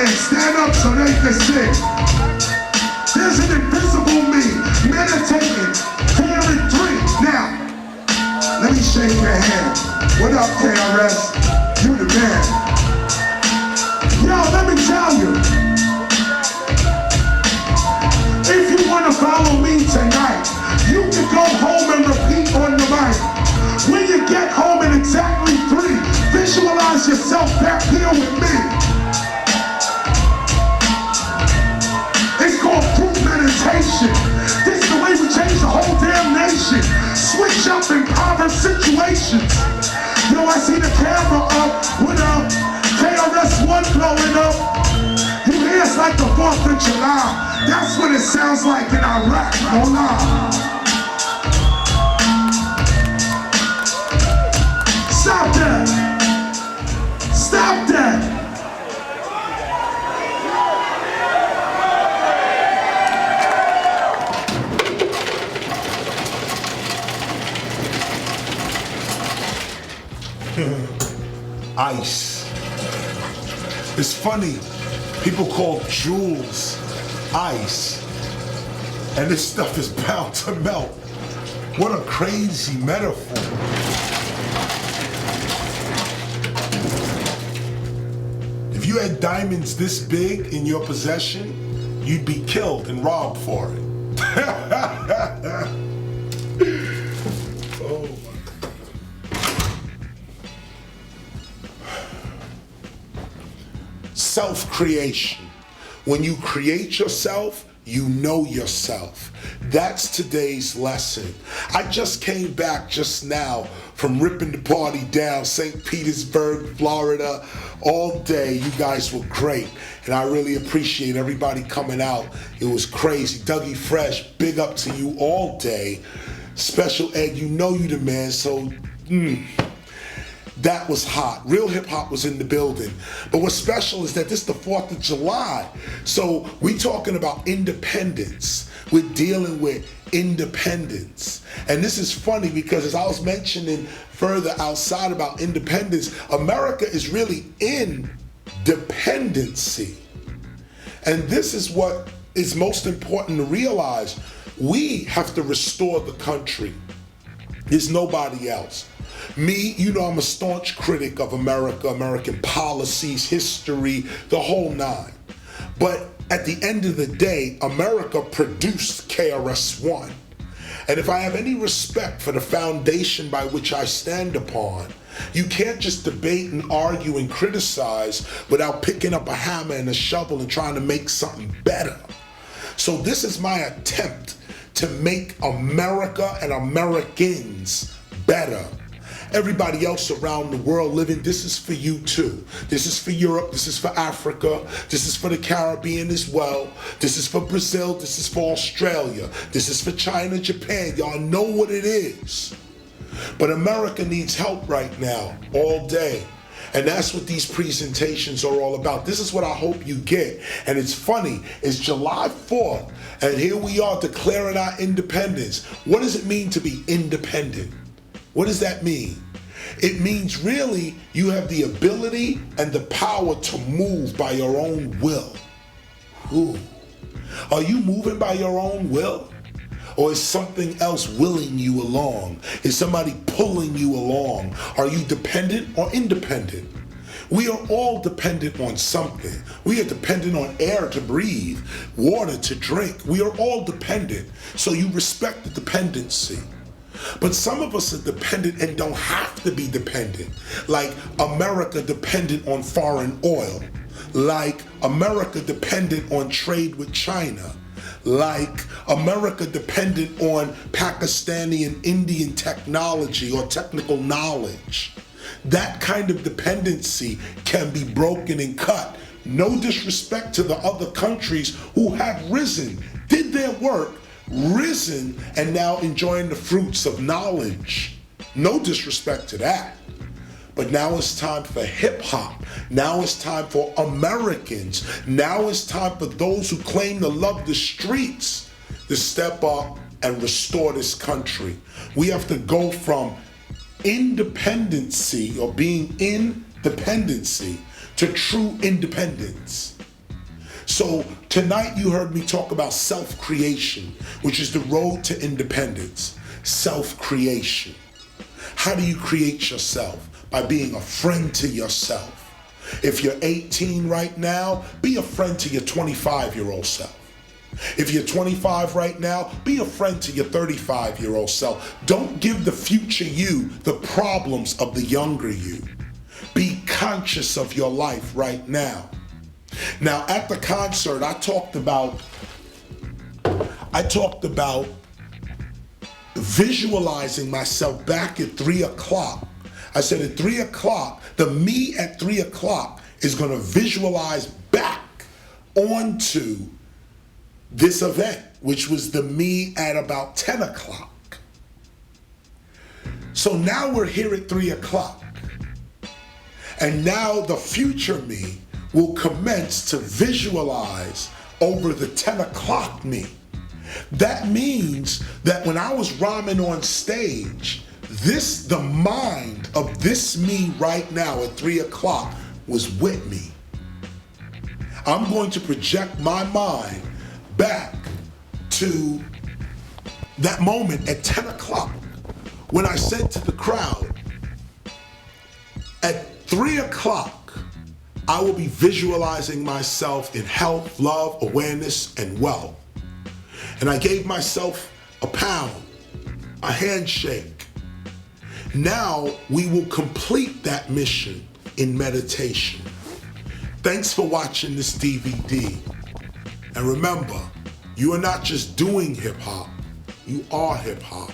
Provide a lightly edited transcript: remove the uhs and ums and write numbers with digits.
and stand up so they can see. There's an invisible me, meditating, carrying 3. Now, let me shake your hand. What up, KRS? You the man. Yo, let me tell you. If you want to follow me tonight, you can go home and repeat on the mic. When you get home in exactly 3, visualize yourself back here with me. It's called group meditation. This is the way we change the whole damn nation. Switch up impoverished situations. Yo, I see the camera up with a KRS-ONE blowing up. You hear it's like the 4th of July. That's what it sounds like in Iraq. Hold on. Stop that. Stop that. Ice. It's funny, people call jewels ice, and this stuff is bound to melt. What a crazy metaphor. If you had diamonds this big in your possession, you'd be killed and robbed for it. Oh. Self-creation. When you create yourself, you know yourself. That's today's lesson. I just came back just now from ripping the party down, Saint Petersburg, Florida, all day. You guys were great, and I really appreciate everybody coming out. It was crazy. Dougie Fresh, big up to you all day. Special Ed, you know you the man, so that was hot. Real hip hop was in the building. But what's special is that this is the 4th of July. So we talking about independence. We're dealing with independence. And this is funny because as I was mentioning further outside about independence, America is really in dependency. And this is what is most important to realize. We have to restore the country. There's nobody else. Me, you know I'm a staunch critic of America, American policies, history, the whole 9. But at the end of the day, America produced KRS-ONE. And if I have any respect for the foundation by which I stand upon, you can't just debate and argue and criticize without picking up a hammer and a shovel and trying to make something better. So this is my attempt to make America and Americans better. Everybody else around the world living, this is for you too. This is for Europe, this is for Africa, this is for the Caribbean as well. This is for Brazil, this is for Australia, this is for China, Japan. Y'all know what it is. But America needs help right now, all day. And that's what these presentations are all about. This is what I hope you get. And it's funny, it's July 4th, and here we are declaring our independence. What does it mean to be independent? What does that mean? It means really you have the ability and the power to move by your own will. Ooh. Are you moving by your own will? Or is something else willing you along? Is somebody pulling you along? Are you dependent or independent? We are all dependent on something. We are dependent on air to breathe, water to drink. We are all dependent. So you respect the dependency. But some of us are dependent and don't have to be dependent. Like America dependent on foreign oil. Like America dependent on trade with China. Like America dependent on Pakistani and Indian technology or technical knowledge. That kind of dependency can be broken and cut. No disrespect to the other countries who have risen, did their work, risen, and now enjoying the fruits of knowledge. No disrespect to that. But now it's time for hip hop. Now it's time for Americans. Now it's time for those who claim to love the streets to step up and restore this country. We have to go from independency or being in dependency to true independence. So tonight you heard me talk about self-creation, which is the road to independence. Self-creation. How do you create yourself? By being a friend to yourself. If you're 18 right now, be a friend to your 25-year-old self. If you're 25 right now, be a friend to your 35-year-old self. Don't give the future you the problems of the younger you. Be conscious of your life right now. Now, at the concert, I talked about visualizing myself back at 3 o'clock. I said at 3 o'clock, the me at 3 o'clock is going to visualize back onto this event, which was the me at about 10 o'clock. So now we're here at 3 o'clock. And now the future me will commence to visualize over the 10 o'clock me. That means that when I was rhyming on stage, the mind of this me right now at 3 o'clock was with me. I'm going to project my mind back to that moment at 10 o'clock when I said to the crowd, at 3 o'clock, I will be visualizing myself in health, love, awareness, and wealth. And I gave myself a pound, a handshake. Now we will complete that mission in meditation. Thanks for watching this DVD. And remember, you are not just doing hip hop, you are hip hop.